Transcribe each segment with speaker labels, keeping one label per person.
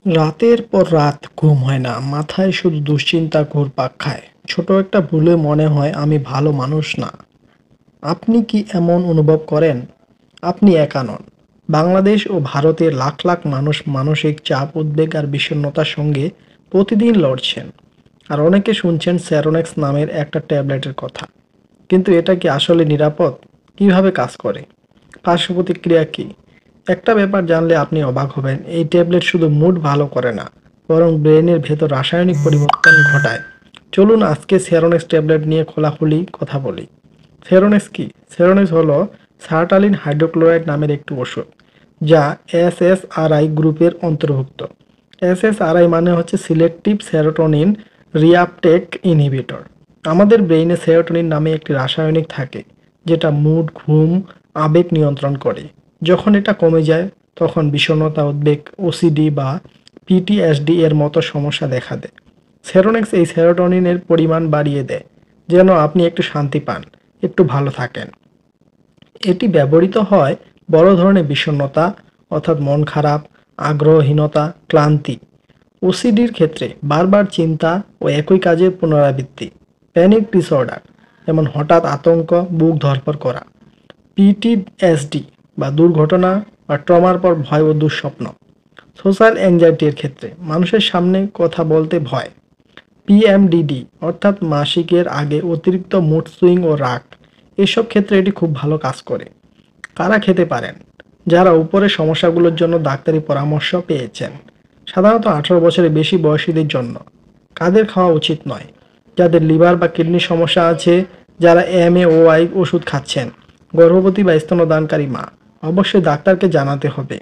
Speaker 1: রাতের পর রাত ঘুম হয় না, মাথায় শুধু দুশ্চিন্তা ঘুরপাক খায়। ছোট একটা ভুলে মনে হয় আমি ভালো মানুষ না। আপনি কি এমন অনুভব করেন? আপনি একা নন। বাংলাদেশ ও ভারতের লাখ লাখ মানুষ মানসিক চাপ, উদ্বেগ আর বিষণ্ণতার সঙ্গে প্রতিদিন লড়ছেন। আর অনেকে শুনছেন স্যারোনেক্স নামের একটা ট্যাবলেটের কথা। কিন্তু এটা কি আসলে নিরাপদ? কিভাবে কাজ করে? পার্শ্ব প্রতিক্রিয়া কী? একটা ব্যাপার জানলে আপনি অবাক হবেন, এই ট্যাবলেট শুধু মুড ভালো করে না, বরং ব্রেনের ভেতর রাসায়নিক পরিবর্তন ঘটায়। চলুন আজকে সেরোনেক্স ট্যাবলেট নিয়ে খোলাখুলি কথা বলি। সেরোনেক্স কি? সেরোনেক্স হলো সার্টালিন হাইড্রোক্লোরাইড নামের একটি ওষুধ, যা এসএসআরআই গ্রুপের অন্তর্ভুক্ত। এসএসআরআই মানে হচ্ছে সিলেক্টিভ সেরোটোনিন রিআপটেক ইনহিবিটর। আমাদের ব্রেইনে সেরোটোনিন নামে একটি রাসায়নিক থাকে, যেটা মুড, ঘুম, আবেগ নিয়ন্ত্রণ করে। যখন এটা কমে যায়, তখন বিষণ্ণতা, উদ্বেগ, ওসিডি বা পিটিএসডি এর মতো সমস্যা দেখা দেয়। সেরোনেক্স এই সেরোটোনিনের পরিমাণ বাড়িয়ে দেয়, যেন আপনি একটু শান্তি পান, একটু ভালো থাকেন। এটি ব্যবহৃত হয় বড় ধরনের বিষণ্ণতা, অর্থাৎ মন খারাপ, আগ্রহহীনতা, ক্লান্তি, ওসিডির ক্ষেত্রে বারবার চিন্তা ও একই কাজের পুনরাবৃত্তি, প্যানিক ডিসঅর্ডার যেমন হঠাৎ আতঙ্ক, বুক ধড়ফড় করা, পিটিএসডি বা দুর্ঘটনা বা ট্রমার পর ভয় ও দুঃস্বপ্ন, সোশ্যাল অ্যাংজাইটির ক্ষেত্রে মানুষের সামনে কথা বলতে ভয়, পিএমডিডি অর্থাৎ মাসিকের আগে অতিরিক্ত মুড সুইং ও রাগ, এসব ক্ষেত্রে এটি খুব ভালো কাজ করে। কারা খেতে পারেন? যারা উপরের সমস্যাগুলোর জন্য ডাক্তারি পরামর্শ পেয়েছেন। সাধারণত 18 বছরের বেশি বয়সীদের জন্য। কাদের খাওয়া উচিত নয়? যাদের লিভার বা কিডনির সমস্যা আছে, যারা এমএওআই ওষুধ খাচ্ছেন, গর্ভবতী বা স্তন্যদানকারী মা। অবশ্যই ডাক্তারকে জানাতে হবে।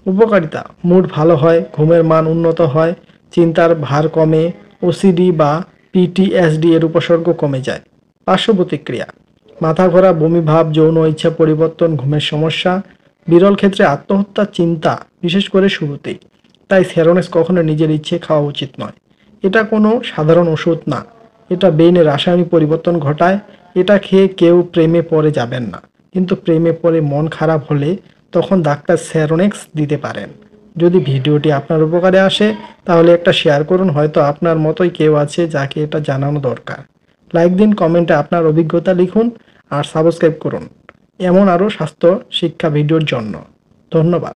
Speaker 1: উপকারিতা: মুড ভালো হয়, ঘুমের মান উন্নত হয়, চিন্তার ভার কমে, ওসিডি বা পিটিএসডি এর উপসর্গ কমে যায়। পার্শ্ব প্রতিক্রিয়া: মাথা ঘোরা, বমি ভাব, যৌন ইচ্ছা পরিবর্তন, ঘুমের সমস্যা, বিরল ক্ষেত্রে আত্মহত্যার চিন্তা, বিশেষ করে শুরুতেই। তাই সেরোনেক্স কখনো নিজের ইচ্ছে খাওয়া উচিত নয়। এটা কোনো সাধারণ ওষুধ না, এটা ব্রেইনে রাসায়নিক পরিবর্তন ঘটায়। এটা খেয়ে কেউ প্রেমে পড়ে যাবেন না, কিন্তু প্রেমে পড়ে মন খারাপ হলে তখন ডাক্তার সেরোনেক্স দিতে পারেন। যদি ভিডিওটি আপনার উপকারে আসে, তাহলে একটা শেয়ার করুন, হয়তো আপনার মতোই কেউ আছে যাকে এটা জানানো দরকার। লাইক দিন, কমেন্টে আপনার অভিজ্ঞতা লিখুন আর সাবস্ক্রাইব করুন এমন আরও স্বাস্থ্য শিক্ষা ভিডিওর জন্য। ধন্যবাদ।